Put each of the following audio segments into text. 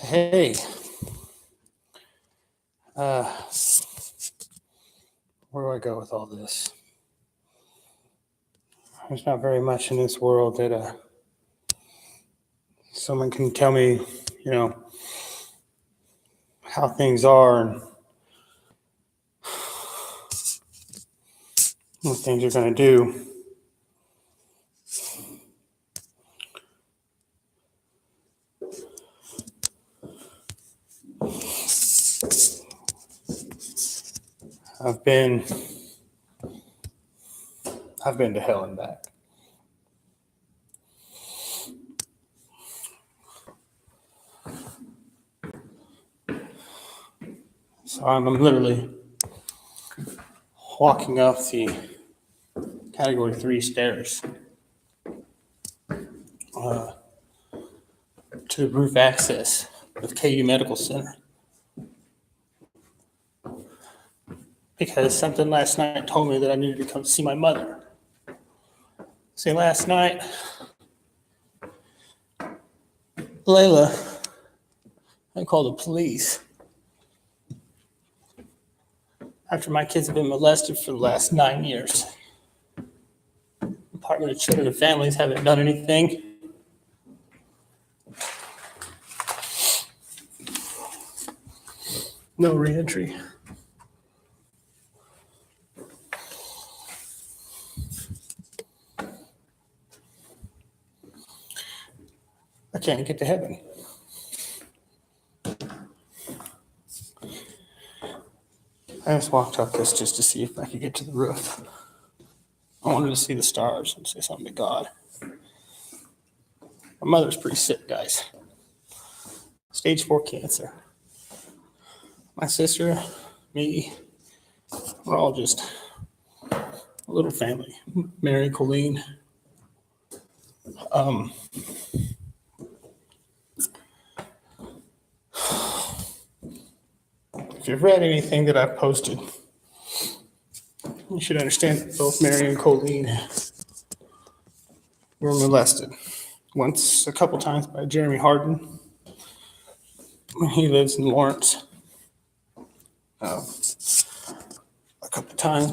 Hey, uh, where do I go with all this? There's not very much in this world that someone can tell me, you know, how things are and what things are going to do. I've been, I've been to hell and back. So I'm literally walking up the Category 3 stairs to the roof access of KU Medical Center. Because something last night told me that I needed to come see my mother. See, last night, Layla, I called the police after my kids have been molested for the last 9 years. Department of Children and Families haven't done anything. No reentry. I can't get to heaven. I just walked up this just to see if I could get to the roof. I wanted to see the stars and say something to God. My mother's pretty sick, guys. Stage 4 cancer. My sister, me, we're all just a little family. Mary, Colleen. If you've read anything that I've posted, you should understand that both Mary and Colleen were molested. Once, a couple times by Jeremy Harden. He lives in Lawrence. A couple times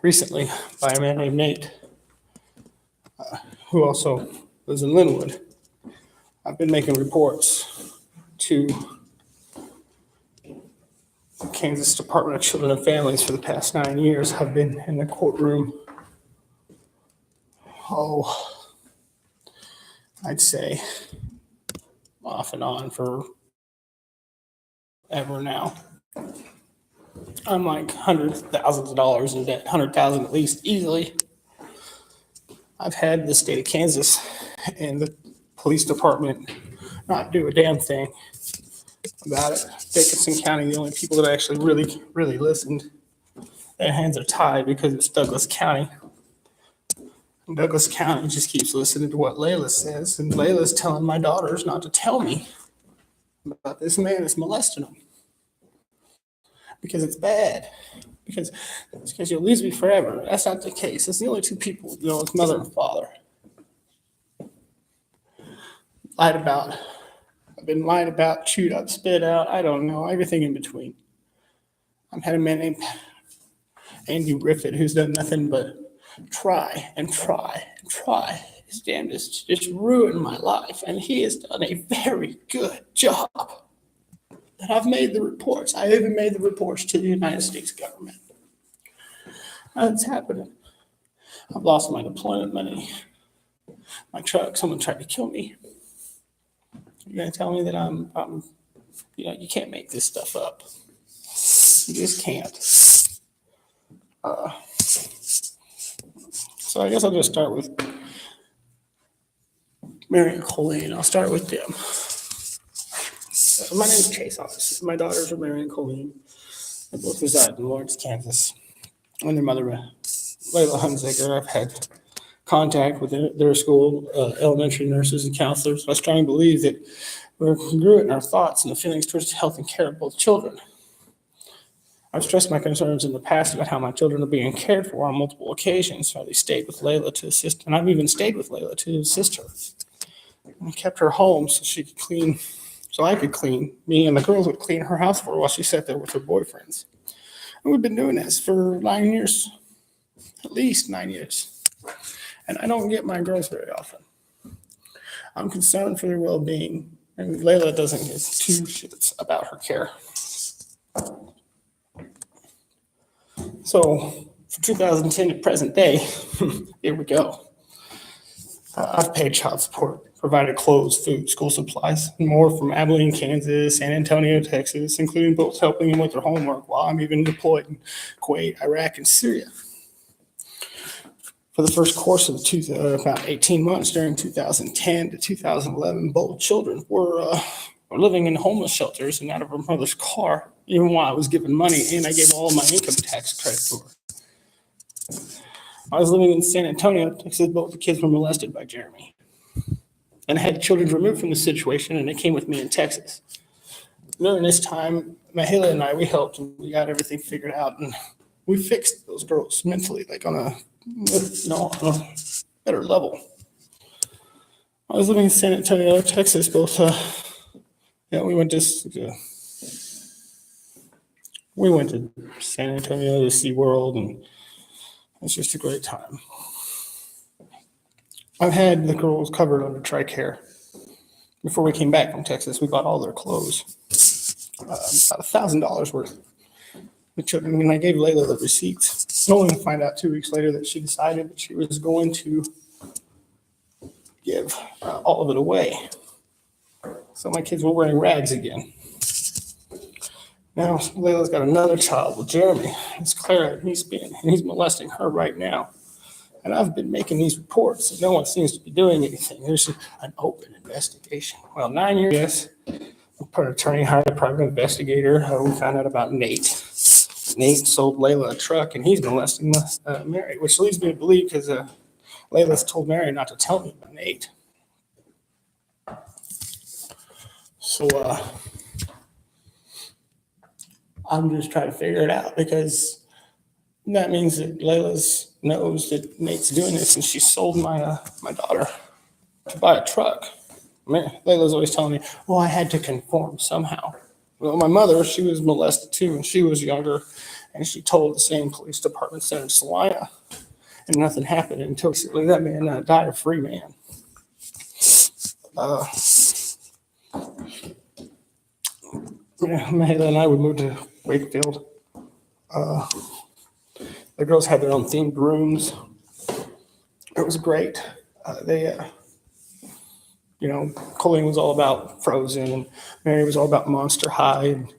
recently by a man named Nate, who also lives in Linwood. I've been making reports to Kansas Department of Children and Families for the past 9 years. I've been in the courtroom, I'd say off and on for ever now. I'm like hundreds of thousands of dollars in debt, 100,000 at least, easily. I've had the state of Kansas and the police department not do a damn thing about it. Dickinson County, the only people that actually really listened, their hands are tied because it's Douglas County. And Douglas County just keeps listening to what Layla says, and Layla's telling my daughters not to tell me about this man that's molesting them. Because it's bad. Because you'll lose me forever. That's not the case. It's the only two people, it's mother and father. Lied about. I've been lied about, chewed up, spit out. I don't know. Everything in between. I've had a man named Andy Riffett who's done nothing but try his damnedest to just ruin my life. And he has done a very good job. And I've made the reports. I even made the reports to the United States government. That's happening. I've lost my deployment money, my truck. Someone tried to kill me. You're going to tell me that I'm you can't make this stuff up. You just can't. So I guess I'll just start with Mary and Colleen. I'll start with them. My name is Chase, obviously. My daughters are Mary and Colleen. They both reside in Lawrence, Kansas. And their mother, Layla Hunziker. I've had contact with their school, elementary nurses and counselors. I strongly believe that we're congruent in our thoughts and the feelings towards the health and care of both children. I've stressed my concerns in the past about how my children are being cared for on multiple occasions. So I stayed with Layla to assist, and I've even stayed with Layla to assist her. I kept her home so she could clean so I could clean. Me and the girls would clean her house for her while she sat there with her boyfriends. And we've been doing this for 9 years, at least 9 years. And I don't get my girls very often. I'm concerned for their well-being, and Layla doesn't give two shits about her care. So for 2010 to present day, here we go. I've paid child support, provided clothes, food, school supplies, and more from Abilene, Kansas, San Antonio, Texas, including both helping them with their homework while I'm even deployed in Kuwait, Iraq, and Syria. For the first course of about 18 months during 2010 to 2011, both children were living in homeless shelters and out of her mother's car, even while I was given money and I gave all of my income tax credit to her. I was living in San Antonio, Texas. Both the kids were molested by Jeremy and I had children removed from the situation, and they came with me in Texas. During this time, Mahela and I, we helped and we got everything figured out, and we fixed those girls mentally, like on a better level. I was living in San Antonio, Texas. Both, we went to San Antonio to SeaWorld, and it's just a great time. I've had the girls covered under TRICARE. Before we came back from Texas, we bought all their clothes, about $1,000 worth. When I gave Layla the receipts, only to find out 2 weeks later that she decided that she was going to give all of it away. So my kids were wearing rags again. Now Layla's got another child with Jeremy. It's Clara, and he's molesting her right now. And I've been making these reports, and no one seems to be doing anything. There's an open investigation. Well, 9 years, yes, our attorney hired a private investigator. We found out about Nate. Nate sold Layla a truck, and he's molesting Mary, which leads me to believe, because Layla's told Mary not to tell me about Nate. So I'm just trying to figure it out, because that means that Layla knows that Nate's doing this, and she sold my daughter to buy a truck. Layla's always telling me, well, I had to conform somehow. Well, my mother, she was molested too, and she was younger, and she told the same police department center in Salina, and nothing happened until that man died a free man. Mahela and I would move to Wakefield. The girls had their own themed rooms. It was great. Colleen was all about Frozen, and Mary was all about Monster High, and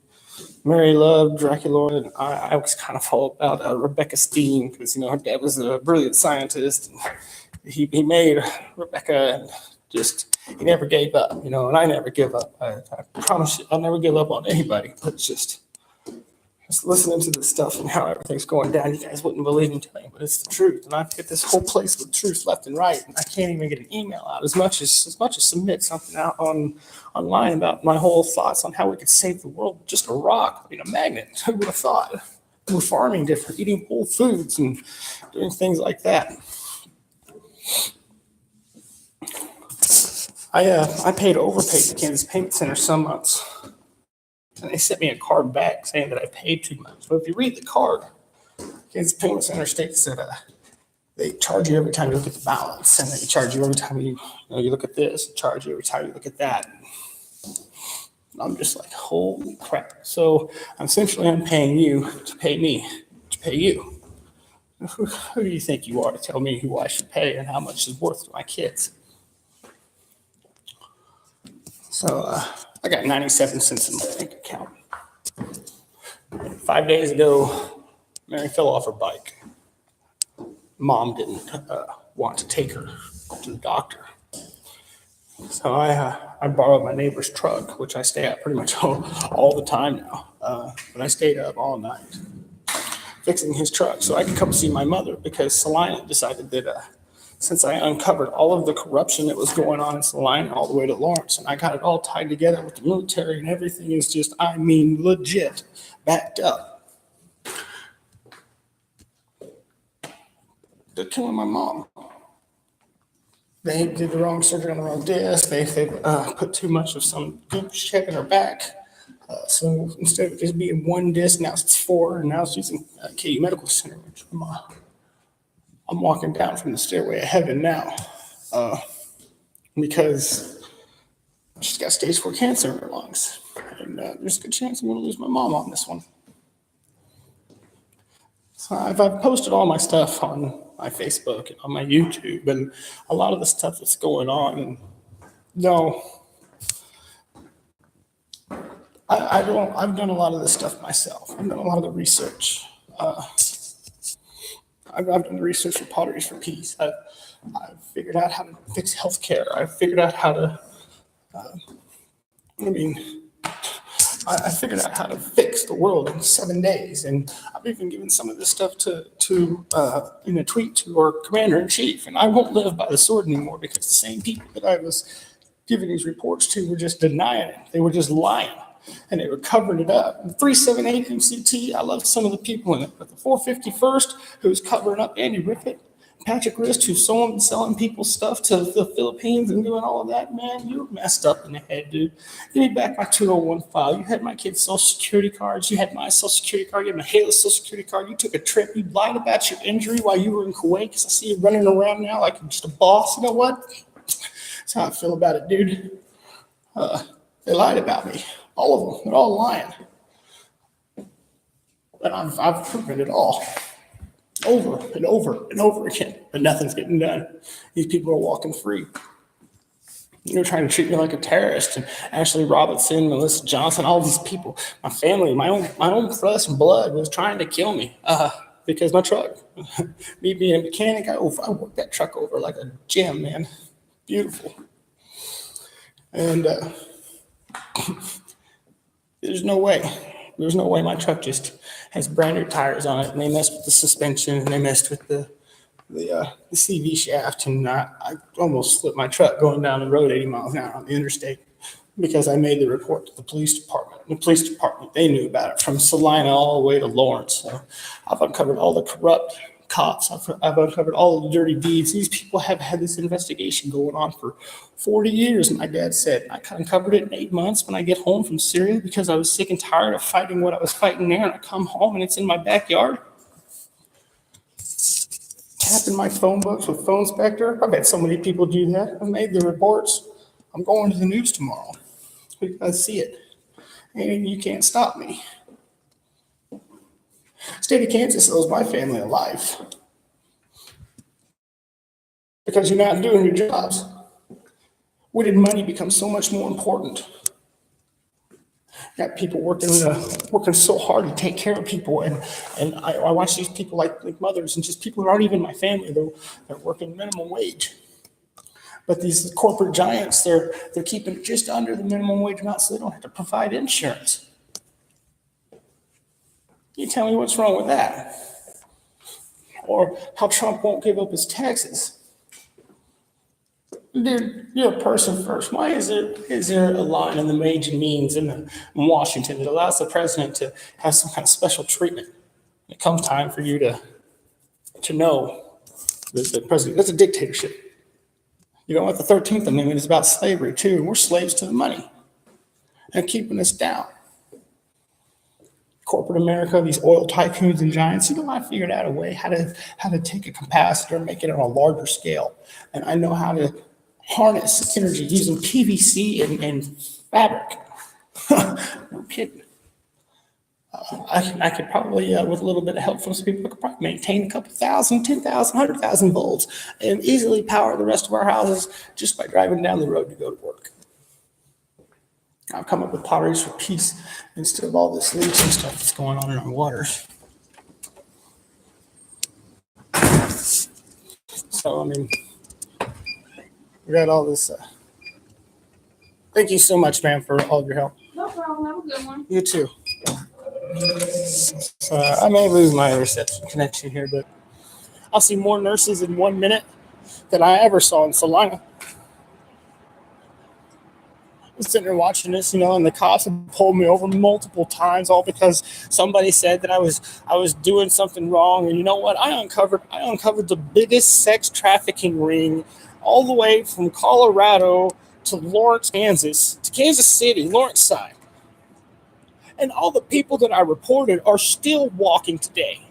Mary loved Dracula, and I was kind of all about Rebecca Steen, because her dad was a brilliant scientist. And he made Rebecca, and he never gave up, and I never give up. I promise you, I'll never give up on anybody. But just listening to this stuff and how everything's going down, you guys wouldn't believe me telling you, but it's the truth. And I've hit this whole place with truth left and right, and I can't even get an email out as much as submit something out online about my whole thoughts on how we could save the world with just a rock, a magnet. Who would have thought? We're farming different, eating whole foods, and doing things like that. I paid overpaid to Kansas Payment Center some months. And they sent me a card back saying that I paid too much. But if you read the card, Kansas Payment Center states that they charge you every time you look at the balance, and they charge you every time you look at this, charge you every time you look at that. And I'm just like, holy crap. So essentially I'm paying you to pay me to pay you. Who do you think you are to tell me who I should pay and how much is worth to my kids? So I got 97 cents in my bank account. 5 days ago, Mary fell off her bike. Mom didn't want to take her to the doctor. So I borrowed my neighbor's truck, which I stay at pretty much all the time now. But I stayed up all night fixing his truck so I could come see my mother, because Salina decided that since I uncovered all of the corruption that was going on in Salina all the way to Lawrence, and I got it all tied together with the military, and everything is just, legit backed up. They're killing my mom. They did the wrong surgery on the wrong disc. They put too much of some goop shit in her back. So instead of just being one disc, now it's four, and now it's using KU Medical Center, which I'm walking down from the stairway of heaven now, because she's got stage 4 cancer in her lungs, and there's a good chance I'm going to lose my mom on this one. So I've posted all my stuff on my Facebook and on my YouTube, and a lot of the stuff that's going on. And no, I don't. I've done a lot of this stuff myself. I've done a lot of the research. I've done the research for Potteries for Peace. I've figured out how to fix healthcare. I've figured out how to. I figured out how to fix the world in 7 days, and I've even given some of this stuff to in a tweet to our commander in chief. And I won't live by the sword anymore because the same people that I was giving these reports to were just denying it. They were just lying, and they were covering it up. The 378 MCT, I loved some of the people in it, but the 451st, who was covering up Andy Riffit, Patrick Rist, who's selling people stuff to the Philippines and doing all of that, man, you're messed up in the head, dude. Give me back my 201 file. You had my kid's social security cards. You had my social security card. You had my Halo social security card. You took a trip. You lied about your injury while you were in Kuwait, because I see you running around now like just a boss. You know what? That's how I feel about it, dude. They lied about me. All of them. They're all lying. But I've proven it all. Over and over and over again, but nothing's getting done. These people are walking free. You're trying to treat me like a terrorist, and Ashley Robinson, Melissa Johnson, all these people, my family, my own flesh and blood was trying to kill me because my truck, me being a mechanic, I worked that truck over like a gem, man. Beautiful. And there's no way my truck just has brand new tires on it, and they messed with the suspension, and they messed with the CV shaft, and I almost flipped my truck going down the road 80 miles an hour on the interstate because I made the report to the police department. The police department, they knew about it from Salina all the way to Lawrence. So I've uncovered all the corrupt cops. I've uncovered all the dirty deeds. These people have had this investigation going on for 40 years. My dad said I uncovered it in 8 months when I get home from Syria because I was sick and tired of fighting what I was fighting there. And I come home and it's in my backyard. Tapping my phone books with Phone Spectre. I've had so many people do that. I've made the reports. I'm going to the news tomorrow. I see it. And you can't stop me. State of Kansas owes my family a life because you're not doing your jobs. When did money become so much more important? Got people working so hard to take care of people, and I watch these people like mothers and just people who aren't even my family. They're working minimum wage. But these corporate giants, they're keeping it just under the minimum wage amount so they don't have to provide insurance. You tell me what's wrong with that? Or how Trump won't give up his taxes. Dude, you're a person first. Why is there a line in the Ways and Means in Washington that allows the president to have some kind of special treatment? It comes time for you to know that the president, that's a dictatorship. You know what? The 13th Amendment is about slavery too, and we're slaves to the money and keeping us down. Corporate America, these oil tycoons and giants, I figured out a way how to take a capacitor and make it on a larger scale. And I know how to harness energy using PVC and fabric. No kidding. I could probably, with a little bit of help from some people, I could probably maintain a couple thousand, 10,000, 100,000 volts and easily power the rest of our houses just by driving down the road to go to work. I've come up with Potteries for Peace instead of all this leaching stuff that's going on in our waters. So, we got all this. Thank you so much, man, for all of your help. No problem. Have a good one. You too. So, I may lose my reception connection here, but I'll see more nurses in 1 minute than I ever saw in Salina. sitting there watching this, and the cops have pulled me over multiple times, all because somebody said that I was doing something wrong. And you know what? I uncovered the biggest sex trafficking ring all the way from Colorado to Lawrence, Kansas, to Kansas City, Lawrence side. And all the people that I reported are still walking today.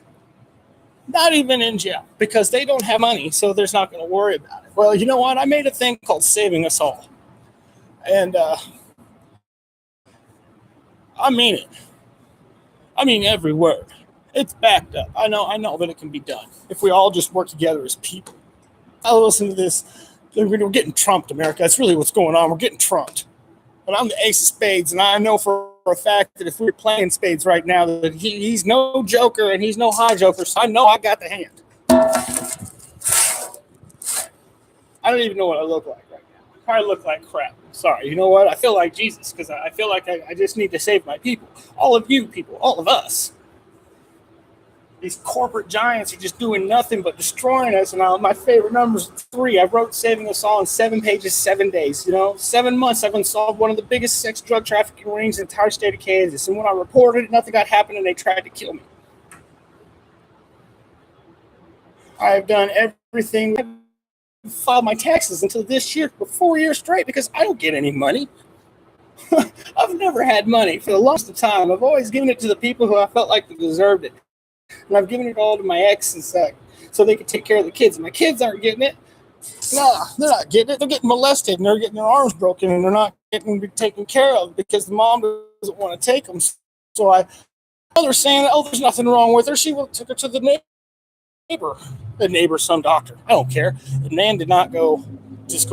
Not even in jail because they don't have money, so they're not going to worry about it. Well, you know what? I made a thing called Saving Us All. And I mean it. I mean every word. It's backed up. I know that it can be done if we all just work together as people. I listen to this. We're getting trumped, America. That's really what's going on. We're getting trumped. But I'm the ace of spades, and I know for a fact that if we were playing spades right now, that he's no joker and he's no high joker, so I know I got the hand. I don't even know what I look like right now. I probably look like crap. Sorry. You know what? I feel like Jesus because I feel like I just need to save my people. All of you people, all of us. These corporate giants are just doing nothing but destroying us. And my favorite number is 3. I wrote Saving Us All in 7 pages, 7 days. 7 months I've unsolved one of the biggest sex drug trafficking rings in the entire state of Kansas. And when I reported it, nothing got happened and they tried to kill me. I've done everything. I've filed my taxes until this year for 4 years straight because I don't get any money. I've never had money for the longest of time. I've always given it to the people who I felt like they deserved it. And I've given it all to my exes so they could take care of the kids. My kids aren't getting it. No, they're not getting it. They're getting molested and they're getting their arms broken and they're not getting taken care of because the mom doesn't want to take them. So they're saying, there's nothing wrong with her. She took her to the neighbor's son doctor. I don't care. The man did not just go